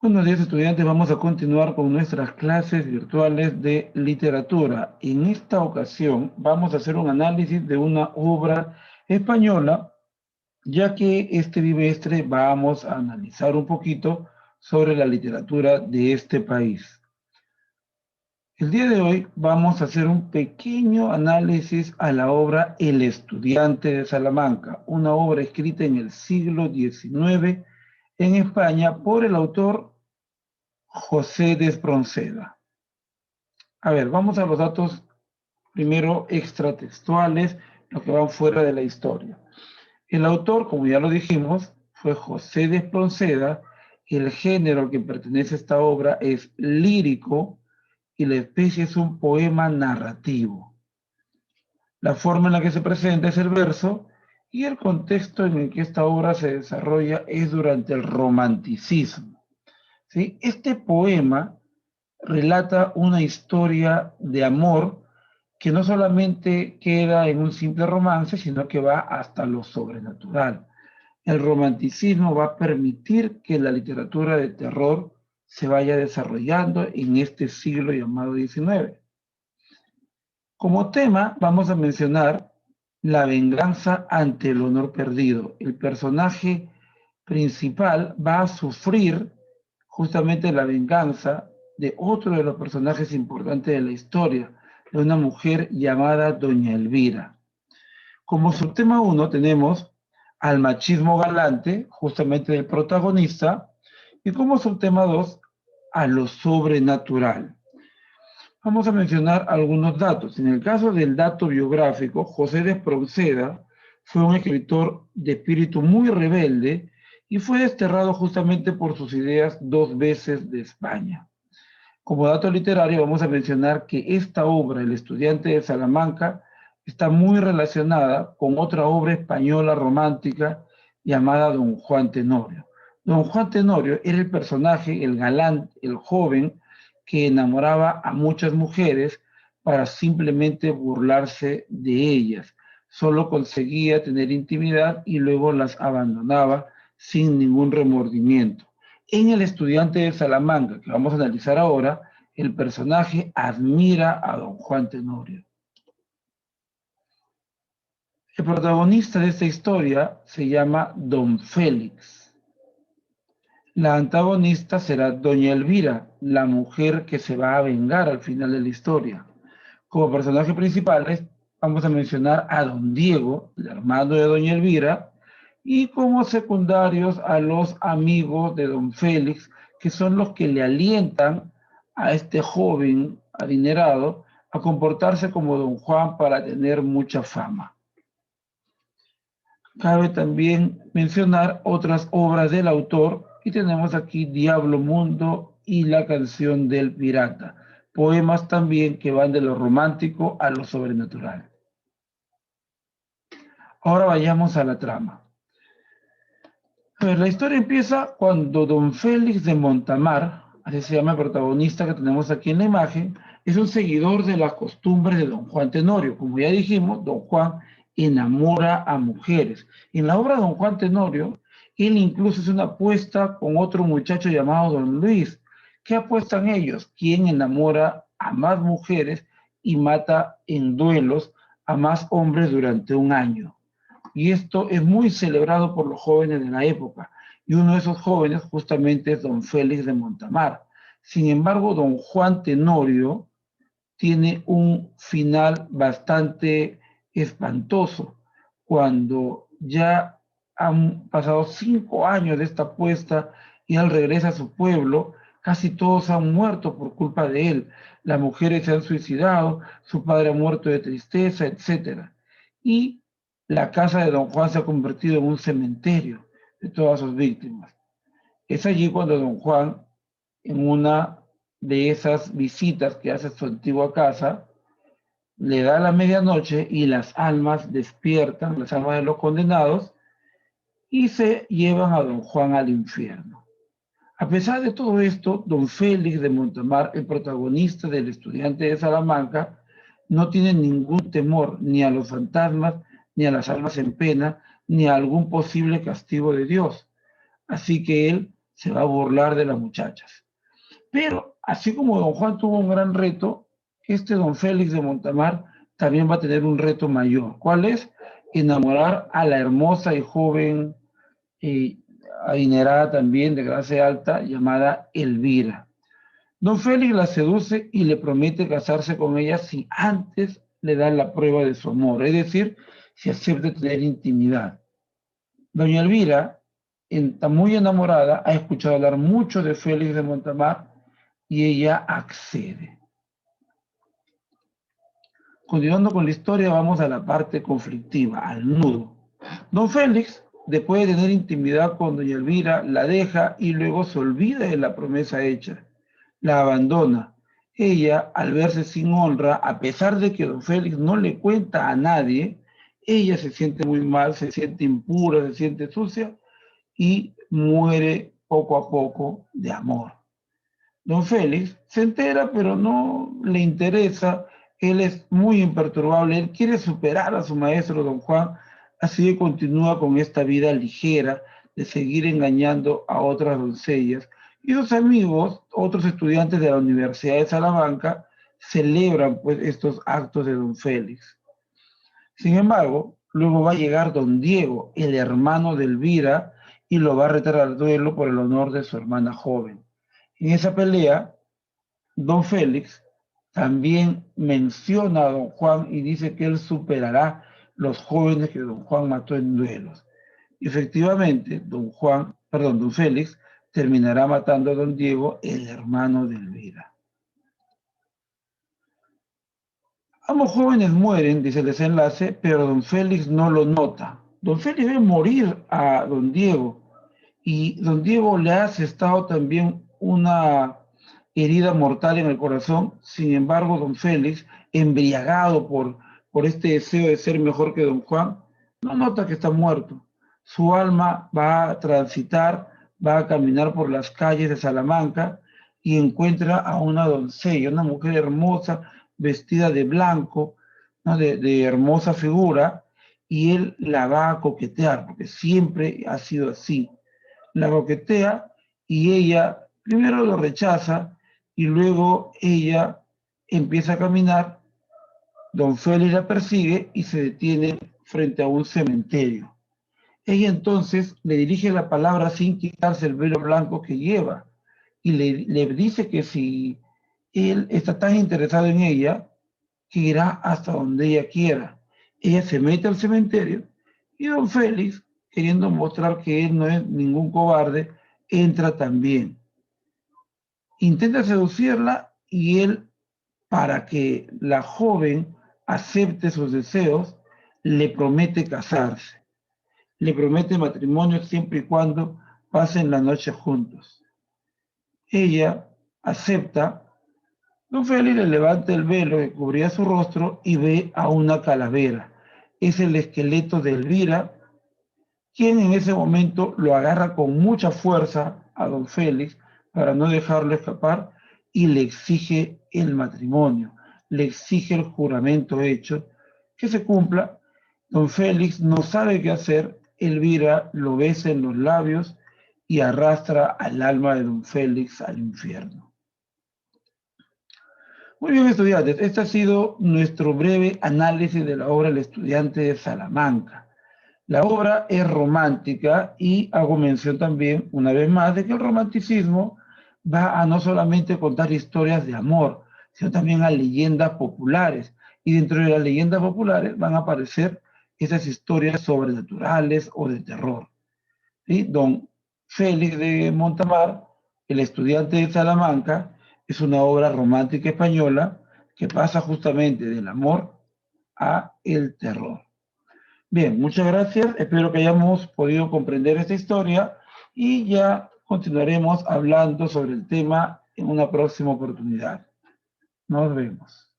Buenos días, estudiantes. Vamos a continuar con nuestras clases virtuales de literatura. En esta ocasión vamos a hacer un análisis de una obra española, ya que este bimestre vamos a analizar un poquito sobre la literatura de este país. El día de hoy vamos a hacer un pequeño análisis a la obra El estudiante de Salamanca, una obra escrita en el siglo XIX en España por el autor José de Espronceda. A ver, vamos a los datos primero extratextuales, los que van fuera de la historia. El autor, como ya lo dijimos, fue José de Espronceda. El género al que pertenece esta obra es lírico y la especie es un poema narrativo. La forma en la que se presenta es el verso y el contexto en el que esta obra se desarrolla es durante el romanticismo. ¿Sí? Este poema relata una historia de amor que no solamente queda en un simple romance, sino que va hasta lo sobrenatural. El romanticismo va a permitir que la literatura de terror se vaya desarrollando en este siglo llamado XIX. Como tema vamos a mencionar la venganza ante el honor perdido. El personaje principal va a sufrir justamente la venganza de otro de los personajes importantes de la historia, de una mujer llamada Doña Elvira. Como subtema 1 tenemos al machismo galante, justamente del protagonista, y como subtema 2 a lo sobrenatural. Vamos a mencionar algunos datos. En el caso del dato biográfico, José de Espronceda fue un escritor de espíritu muy rebelde y fue desterrado justamente por sus ideas 2 veces de España. Como dato literario vamos a mencionar que esta obra, El estudiante de Salamanca, está muy relacionada con otra obra española romántica llamada Don Juan Tenorio. Don Juan Tenorio era el personaje, el galán, el joven, que enamoraba a muchas mujeres para simplemente burlarse de ellas. Solo conseguía tener intimidad y luego las abandonaba sin ningún remordimiento. En El estudiante de Salamanca, que vamos a analizar ahora, el personaje admira a don Juan Tenorio. El protagonista de esta historia se llama Don Félix. La antagonista será Doña Elvira, la mujer que se va a vengar al final de la historia. Como personajes principales vamos a mencionar a Don Diego, el hermano de Doña Elvira, y como secundarios a los amigos de Don Félix, que son los que le alientan a este joven adinerado a comportarse como Don Juan para tener mucha fama. Cabe también mencionar otras obras del autor y tenemos aquí Diablo Mundo y La canción del pirata, poemas también que van de lo romántico a lo sobrenatural. Ahora vayamos a la trama. A ver, la historia empieza cuando don Félix de Montamar, así se llama el protagonista que tenemos aquí en la imagen, es un seguidor de las costumbres de don Juan Tenorio. Como ya dijimos, don Juan enamora a mujeres. En la obra de don Juan Tenorio, él incluso hace una apuesta con otro muchacho llamado don Luis. ¿Qué apuestan ellos? ¿Quién enamora a más mujeres y mata en duelos a más hombres durante un año? Y esto es muy celebrado por los jóvenes de la época. Y uno de esos jóvenes justamente es don Félix de Montamar. Sin embargo, don Juan Tenorio tiene un final bastante espantoso. Cuando ya han pasado 5 años de esta apuesta y él regresa a su pueblo, casi todos han muerto por culpa de él. Las mujeres se han suicidado, su padre ha muerto de tristeza, etc. Y la casa de don Juan se ha convertido en un cementerio de todas sus víctimas. Es allí cuando don Juan, en una de esas visitas que hace a su antigua casa, le da la medianoche y las almas despiertan, las almas de los condenados, y se llevan a don Juan al infierno. A pesar de todo esto, don Félix de Montamar, el protagonista del estudiante de Salamanca, no tiene ningún temor ni a los fantasmas, ni a las almas en pena, ni a algún posible castigo de Dios. Así que él se va a burlar de las muchachas. Pero, así como don Juan tuvo un gran reto, este don Félix de Montamar también va a tener un reto mayor. ¿Cuál es? Enamorar a la hermosa y joven, adinerada también de clase alta, llamada Elvira. Don Félix la seduce y le promete casarse con ella si antes le da la prueba de su amor, es decir, si acepta tener intimidad. Doña Elvira, está muy enamorada, ha escuchado hablar mucho de Félix de Montamar y ella accede. Continuando con la historia, vamos a la parte conflictiva, al nudo. Don Félix, después de tener intimidad con doña Elvira, la deja y luego se olvida de la promesa hecha. La abandona. Ella, al verse sin honra, a pesar de que don Félix no le cuenta a nadie, ella se siente muy mal, se siente impura, se siente sucia y muere poco a poco de amor. Don Félix se entera, pero no le interesa. Él es muy imperturbable. Él quiere superar a su maestro, don Juan, así que continúa con esta vida ligera de seguir engañando a otras doncellas. Y sus amigos, otros estudiantes de la Universidad de Salamanca, celebran pues estos actos de don Félix. Sin embargo, luego va a llegar don Diego, el hermano de Elvira, y lo va a retar al duelo por el honor de su hermana joven. En esa pelea, don Félix también menciona a don Juan y dice que él superará los jóvenes que don Juan mató en duelos. Y efectivamente, don Félix terminará matando a don Diego, el hermano de Elvira. Ambos jóvenes mueren, dice el desenlace, pero don Félix no lo nota. Don Félix ve morir a don Diego y don Diego le ha asestado también una herida mortal en el corazón. Sin embargo, don Félix, embriagado por este deseo de ser mejor que don Juan, no nota que está muerto. Su alma va a transitar, va a caminar por las calles de Salamanca y encuentra a una doncella, una mujer hermosa, vestida de blanco, ¿no? de hermosa figura, y él la va a coquetear, porque siempre ha sido así. La coquetea y ella primero lo rechaza y luego ella empieza a caminar. Don Félix la persigue y se detiene frente a un cementerio. Ella entonces le dirige la palabra sin quitarse el velo blanco que lleva y le dice que si él está tan interesado en ella, que irá hasta donde ella quiera. Ella se mete al cementerio y don Félix, queriendo mostrar que él no es ningún cobarde, entra también. Intenta seducirla y él, para que la joven acepte sus deseos, le promete casarse. Le promete matrimonio siempre y cuando pasen la noche juntos. Ella acepta. Don Félix le levanta el velo que cubría su rostro y ve a una calavera. Es el esqueleto de Elvira, quien en ese momento lo agarra con mucha fuerza a don Félix para no dejarlo escapar y le exige el matrimonio, le exige el juramento hecho, que se cumpla. Don Félix no sabe qué hacer, Elvira lo besa en los labios y arrastra al alma de don Félix al infierno. Muy bien, estudiantes, este ha sido nuestro breve análisis de la obra El estudiante de Salamanca. La obra es romántica y hago mención también, una vez más, de que el romanticismo va a no solamente contar historias de amor, sino también a leyendas populares. Y dentro de las leyendas populares van a aparecer esas historias sobrenaturales o de terror. ¿Sí? Don Félix de Montamar, el estudiante de Salamanca, es una obra romántica española que pasa justamente del amor a el terror. Bien, muchas gracias. Espero que hayamos podido comprender esta historia y ya continuaremos hablando sobre el tema en una próxima oportunidad. Nos vemos.